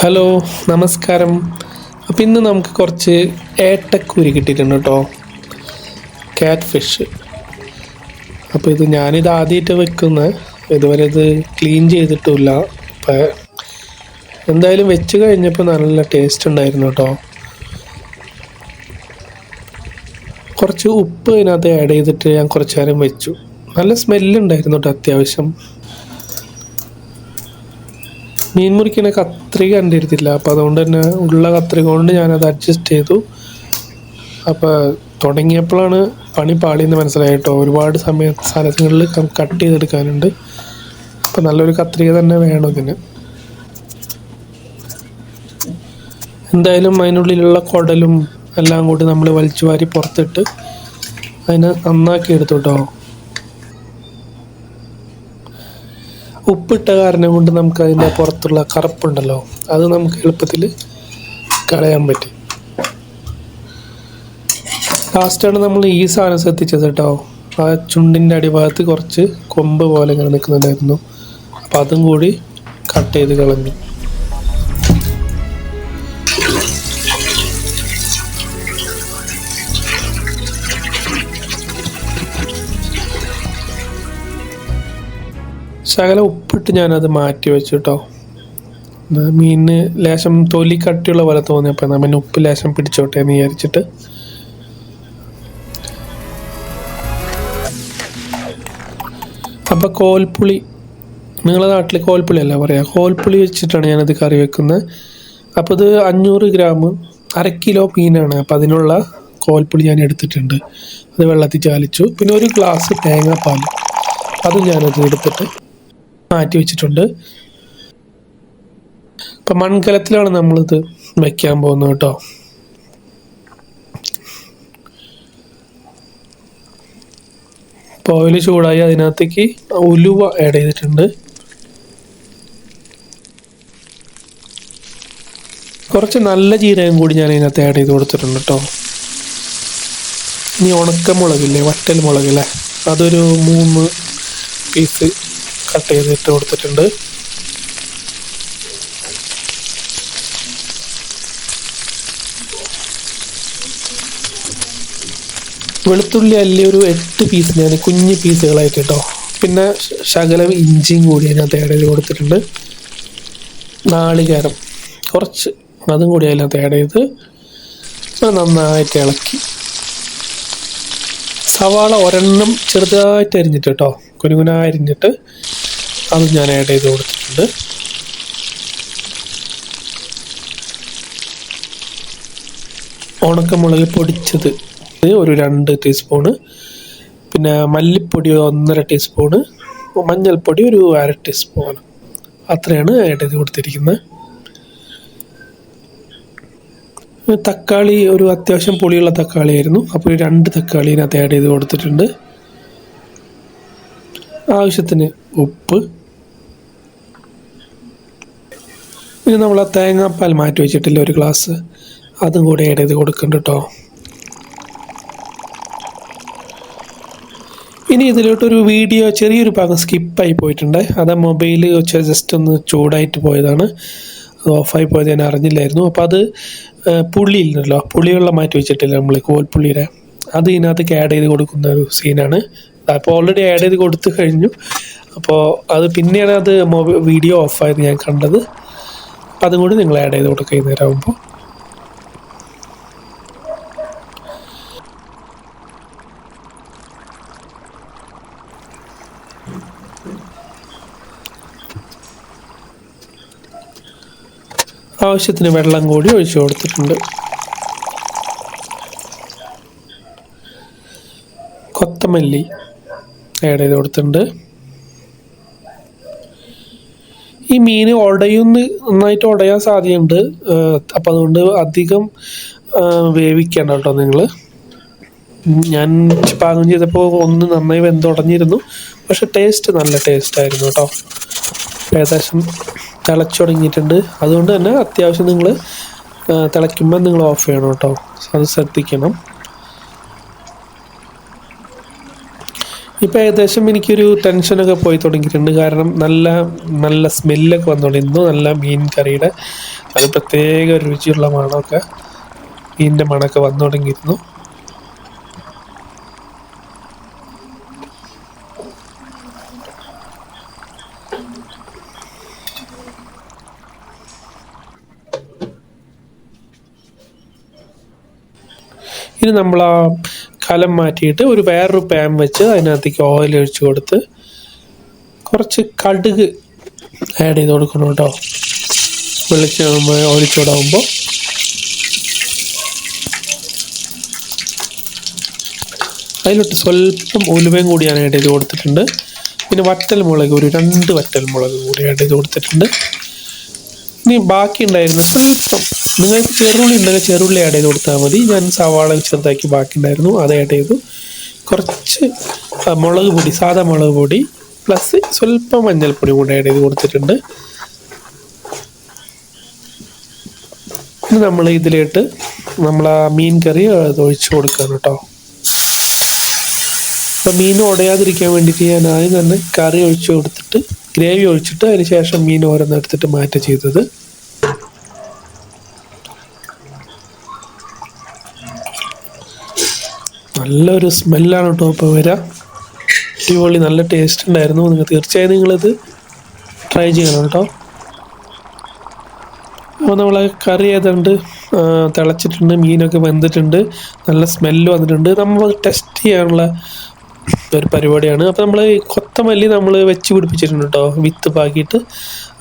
Hello, നമസ്കാരം. അപ്പം ഇന്ന് നമുക്ക് കുറച്ച് ഏട്ടക്കൂരി കിട്ടിയിട്ടുണ്ട് കേട്ടോ, ക്യാറ്റ് ഫിഷ്. അപ്പോൾ ഞാനിത് ആദ്യമായിട്ട് വെക്കുന്നത്, ഇതുവരെ ഇത് ക്ലീൻ ചെയ്തിട്ടില്ല. അപ്പം എന്തായാലും വെച്ച് കഴിഞ്ഞപ്പോൾ നല്ല ടേസ്റ്റ് ഉണ്ടായിരുന്നു കേട്ടോ. കുറച്ച് ഉപ്പ് ഇതിനകത്ത് ആഡ് ചെയ്തിട്ട് ഞാൻ കുറച്ച് നേരം വെച്ചു. നല്ല സ്മെല്ലുണ്ടായിരുന്നു കേട്ടോ അത്യാവശ്യം. മീൻ മുറിക്കണ കത്രിക കണ്ടിരുന്നില്ല, അപ്പോൾ അതുകൊണ്ട് തന്നെ ഉള്ള കത്രിക കൊണ്ട് ഞാനത് അഡ്ജസ്റ്റ് ചെയ്തു. അപ്പോൾ തുടങ്ങിയപ്പോഴാണ് പണി പാളിയെന്ന് മനസ്സിലായിട്ടോ. ഒരുപാട് സ്ഥലങ്ങളിൽ കട്ട് ചെയ്തെടുക്കാനുണ്ട്. അപ്പോൾ നല്ലൊരു കത്രിക തന്നെ വേണം ഇതിന്. എന്തായാലും അതിനുള്ളിലുള്ള കുടലും എല്ലാം കൂടി നമ്മൾ വലിച്ചു വാരി പുറത്തിട്ട് അതിനെ നന്നാക്കി എടുത്തു കേട്ടോ. ഉപ്പിട്ട കാരണം കൊണ്ട് നമുക്ക് അതിൻ്റെ പുറത്തുള്ള കറുപ്പുണ്ടല്ലോ, അത് നമുക്ക് എളുപ്പത്തിൽ കളയാൻ പറ്റും. ലാസ്റ്റാണ് നമ്മൾ ഈ സാധനം ശ്രദ്ധിച്ചത് കേട്ടോ. ആ ചുണ്ടിൻ്റെ അടിഭാഗത്ത് കുറച്ച് കൊമ്പ് പോലെ ഇങ്ങനെ നിൽക്കുന്നുണ്ടായിരുന്നു. അപ്പം അതും കൂടി കട്ട് ചെയ്ത് കളഞ്ഞു. ശകലം ഉപ്പിട്ട് ഞാനത് മാറ്റി വെച്ചു കേട്ടോ. മീനിന് ലേശം തൊലി കട്ടിയുള്ള പോലെ തോന്നിയപ്പോൾ നമ്മൾ ഉപ്പ് ലേശം പിടിച്ചോട്ടെ എന്ന് വിചാരിച്ചിട്ട്. അപ്പം കോൽപ്പുളി, നിങ്ങളുടെ നാട്ടിൽ കോൽപ്പുളി അല്ല പറയാ, കോൽപ്പുളി വെച്ചിട്ടാണ് ഞാനത് കറി വെക്കുന്നത്. അപ്പോൾ ഇത് 500 ഗ്രാം, 1/2 കിലോ മീനാണ്. അപ്പം അതിനുള്ള കോൽപ്പുളി ഞാൻ എടുത്തിട്ടുണ്ട്. അത് വെള്ളത്തിൽ ചാലിച്ചു. പിന്നെ 1 ഗ്ലാസ് തേങ്ങാപ്പാൽ, അത് ഞാനത് എടുത്തിട്ട് മാറ്റി വെച്ചിട്ടുണ്ട്. ഇപ്പം മൺകലത്തിലാണ് നമ്മളിത് വയ്ക്കാൻ പോകുന്നത് കേട്ടോ. ഇപ്പോൾ ഓയിൽ ചൂടായി അതിനകത്തേക്ക് ഉലുവ ആഡ് ചെയ്തിട്ടുണ്ട്. കുറച്ച് നല്ല ജീരകം കൂടി ഞാൻ അതിനകത്ത് ആഡ് ചെയ്ത് കൊടുത്തിട്ടുണ്ട് കേട്ടോ. ഇനി ഉണക്കമുളകില്ലേ, വറ്റൽ മുളകല്ലേ, അതൊരു 3 പീസ് കട്ട് ചെയ്തിട്ട് കൊടുത്തിട്ടുണ്ട്. വെളുത്തുള്ളി അല്ലി ഒരു 8 പീസ് ഞാൻ കുഞ്ഞ് പീസുകളായിട്ട് കേട്ടോ. പിന്നെ ശകലം ഇഞ്ചിയും കൂടി അതിനകത്ത് ആഡ് ചെയ്ത് കൊടുത്തിട്ടുണ്ട്. നാളികേരം കുറച്ച്, അതും കൂടി അതിനകത്ത് ആഡ് ചെയ്ത് നന്നായിട്ട് ഇളക്കി. സവാള ഒരെണ്ണം ചെറുതായിട്ട് അരിഞ്ഞിട്ട് കേട്ടോ, കുനുകുന അരിഞ്ഞിട്ട് അത് ഞാൻ ആഡ് ചെയ്ത് കൊടുത്തിട്ടുണ്ട്. ഉണക്കമുളക് പൊടിച്ചത് ഒരു 2 ടീസ്പൂണ്, പിന്നെ മല്ലിപ്പൊടി 1.5 ടീസ്പൂണ്, മഞ്ഞൾപ്പൊടി ഒരു 1/2 ടീസ്പൂൺ, അത്രയാണ് ആഡ് ചെയ്ത് കൊടുത്തിരിക്കുന്നത്. തക്കാളി ഒരു അത്യാവശ്യം പുളിയുള്ള തക്കാളി ആയിരുന്നു, അപ്പോൾ 2 തക്കാളി ഇതിനകത്ത് ആഡ് ചെയ്ത് കൊടുത്തിട്ടുണ്ട്. ആവശ്യത്തിന് ഉപ്പ്. ഇനി നമ്മൾ ആ തേങ്ങാപ്പാൽ മാറ്റി വെച്ചിട്ടില്ല 1 ഗ്ലാസ്, അതും കൂടി ആഡ് ചെയ്ത് കൊടുക്കുന്നുണ്ട് കേട്ടോ. ഇനി ഇതിലോട്ടൊരു വീഡിയോ ചെറിയൊരു ഭാഗം സ്കിപ്പായി പോയിട്ടുണ്ട്. അത് മൊബൈൽ ജസ്റ്റ് ഒന്ന് ചൂടായിട്ട് പോയതാണ്, അത് ഓഫായി പോയത് ഞാൻ അറിഞ്ഞില്ലായിരുന്നു. അപ്പോൾ അത് പുളിയില്ലല്ലോ, പുളിവെള്ളം മാറ്റി വെച്ചിട്ടില്ല നമ്മൾ, കോൽപ്പുള്ളിയുടെ, അത് ഇതിനകത്തേക്ക് ആഡ് ചെയ്ത് കൊടുക്കുന്ന ഒരു സീനാണ്. അപ്പോൾ ഓൾറെഡി ആഡ് ചെയ്ത് കൊടുത്തു കഴിഞ്ഞു. അപ്പോൾ അത് പിന്നെയാണ് അത് വീഡിയോ ഓഫായത് ഞാൻ കണ്ടത്. അതും കൂടി നിങ്ങൾ ആഡ് ചെയ്ത് കൊടുക്കുക നേരം ആകുമ്പോൾ. ആവശ്യത്തിന് വെള്ളം കൂടി ഒഴിച്ചു കൊടുത്തിട്ടുണ്ട്. കൊത്തമല്ലി ആഡ് ചെയ്ത് കൊടുത്തിട്ടുണ്ട്. ഈ മീൻ നന്നായിട്ട് ഉടയാൻ സാധ്യതയുണ്ട്. അപ്പം അതുകൊണ്ട് അധികം വേവിക്കണം കേട്ടോ നിങ്ങൾ. ഞാൻ പാകം ചെയ്തപ്പോൾ ഒന്ന് നന്നായി വെന്തുടഞ്ഞിരുന്നു, പക്ഷെ ടേസ്റ്റ് നല്ല ടേസ്റ്റായിരുന്നു കേട്ടോ. ഏകദേശം തിളച്ചു തുടങ്ങിയിട്ടുണ്ട്. അതുകൊണ്ട് തന്നെ അത്യാവശ്യം നിങ്ങൾ തിളയ്ക്കുമ്പോൾ നിങ്ങൾ ഓഫ് ചെയ്യണം കേട്ടോ, അത് ശ്രദ്ധിക്കണം. ഇപ്പോൾ ഏകദേശം എനിക്കൊരു ടെൻഷനൊക്കെ പോയി തുടങ്ങിയിട്ടുണ്ട്. കാരണം നല്ല നല്ല സ്മെല്ലൊക്കെ വന്നുകൊണ്ടിരുന്നു. നല്ല മീൻ കറിയുടെ നല്ല പ്രത്യേക രുചിയുള്ള മണമൊക്കെ മീനിൻ്റെ മണമൊക്കെ വന്നു തുടങ്ങിയിരുന്നു. ഇനി നമ്മൾ ആ കലം മാറ്റിയിട്ട് ഒരു വേറൊരു പാൻ വെച്ച് അതിനകത്തേക്ക് ഓയിൽ ഒഴിച്ച് കൊടുത്ത് കുറച്ച് കടുക് ആഡ് ചെയ്ത് കൊടുക്കണം കേട്ടോ. വെളിച്ചെണ്ണ ഒഴിച്ചോടാകുമ്പോൾ അതിലോട്ട് സ്വല്പം ഉലുവയും കൂടി ഞാൻ ആഡ് ചെയ്ത് കൊടുത്തിട്ടുണ്ട്. പിന്നെ വറ്റൽമുളക് ഒരു 2 വറ്റൽമുളക് കൂടി ആഡ് ചെയ്ത് കൊടുത്തിട്ടുണ്ട്. ഇനി ബാക്കി ഉണ്ടായിരുന്ന സ്വല്പം നിങ്ങൾക്ക് ചെറുള്ളി ഉണ്ടെങ്കിൽ ചെറുള്ളി ആഡ് ചെയ്ത് കൊടുത്താൽ മതി. ഞാൻ സവാള ചെറുതാക്കി ബാക്കി ഉണ്ടായിരുന്നു, അത് ആഡ് ചെയ്തു. കുറച്ച് മുളക് പൊടി, സാധാ മുളക് പൊടി പ്ലസ് സ്വല്പം മഞ്ഞൾപ്പൊടി കൂടി ആഡ് ചെയ്ത് കൊടുത്തിട്ടുണ്ട്. ഇനി നമ്മൾ ഇതിലേക്ക് നമ്മൾ ആ മീൻ കറി അത് ഒഴിച്ച് കൊടുക്കണം കേട്ടോ. അപ്പം മീൻ ഉടയാതിരിക്കാൻ വേണ്ടിയിട്ട് ഞാൻ ആദ്യം തന്നെ കറി ഒഴിച്ച് കൊടുത്തിട്ട് ഗ്രേവി ഒഴിച്ചിട്ട് അതിന് ശേഷം മീൻ ഓരോന്നെടുത്തിട്ട് മാറ്റി ചെയ്തത്. നല്ലൊരു സ്മെല്ലാണ് കേട്ടോ ഇപ്പോൾ വരാം. അടിപൊളി, നല്ല ടേസ്റ്റ് ഉണ്ടായിരുന്നു. നിങ്ങൾ തീർച്ചയായും നിങ്ങളിത് ട്രൈ ചെയ്യണം കേട്ടോ. അപ്പോൾ നമ്മളെ കറി ഏതാണ്ട് തിളച്ചിട്ടുണ്ട്, മീനൊക്കെ വെന്തിട്ടുണ്ട്, നല്ല സ്മെല്ല് വന്നിട്ടുണ്ട്. നമ്മൾ ടെസ്റ്റ് ചെയ്യാനുള്ള ഒരു പരിപാടിയാണ്. അപ്പോൾ നമ്മൾ കൊത്തമല്ലി നമ്മൾ വെച്ച് പിടിപ്പിച്ചിട്ടുണ്ട് കേട്ടോ, വിത്ത് പാക്കിയിട്ട്.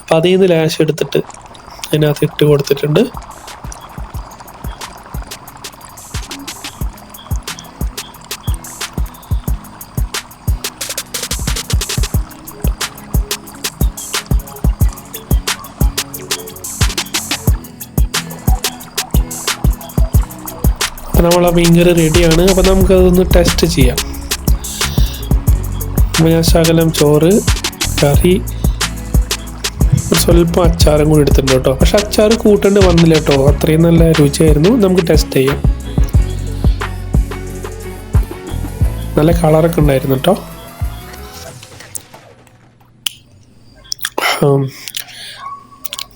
അപ്പോൾ അതിൽ നിന്ന് ലാശം എടുത്തിട്ട് അതിനകത്ത് ഇട്ട് കൊടുത്തിട്ടുണ്ട്. അപ്പോൾ നമ്മളെ മീൻകറി റെഡിയാണ്. അപ്പോൾ നമുക്കതൊന്ന് ടെസ്റ്റ് ചെയ്യാം. അപ്പോൾ ഞാൻ ശകലം ചോറ്, കറി, സ്വല്പം അച്ചാറും കൂടി എടുത്തിട്ടുണ്ട് കേട്ടോ. പക്ഷെ അച്ചാർ കൂട്ടേണ്ടി വന്നില്ല കേട്ടോ, അത്രയും നല്ല രുചിയായിരുന്നു. നമുക്ക് ടെസ്റ്റ് ചെയ്യാം. നല്ല കളറൊക്കെ ഉണ്ടായിരുന്നു കേട്ടോ.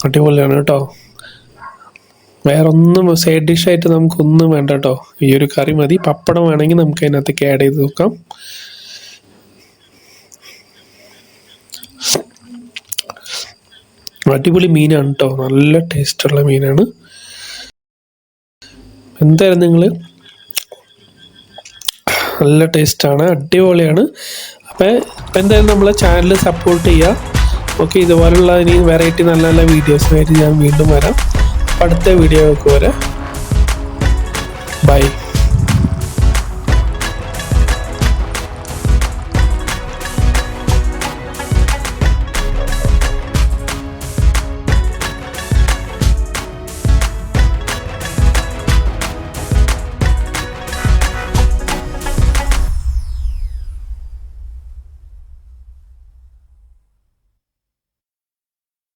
അടിപൊളിയാണ് കേട്ടോ. വേറൊന്നും സൈഡ് ഡിഷായിട്ട് നമുക്കൊന്നും വേണ്ട കേട്ടോ, ഈ ഒരു കറി മതി. പപ്പടം വേണമെങ്കിൽ നമുക്ക് അതിനകത്തേക്ക് ആഡ് ചെയ്ത് നോക്കാം. അടിപൊളി മീനാണ് കേട്ടോ, നല്ല ടേസ്റ്റുള്ള മീനാണ്. എന്തായാലും നിങ്ങൾ നല്ല ടേസ്റ്റാണ്, അടിപൊളിയാണ്. അപ്പം എന്തായാലും നമ്മളെ ചാനൽ സപ്പോർട്ട് ചെയ്യുക. ഓക്കെ, ഇതുപോലുള്ള ഇനി വെറൈറ്റി നല്ല നല്ല വീഡിയോസുമായിട്ട് ഞാൻ വീണ്ടും വരാം. അടുത്ത വീഡിയോക്ക് വരെ ബൈ.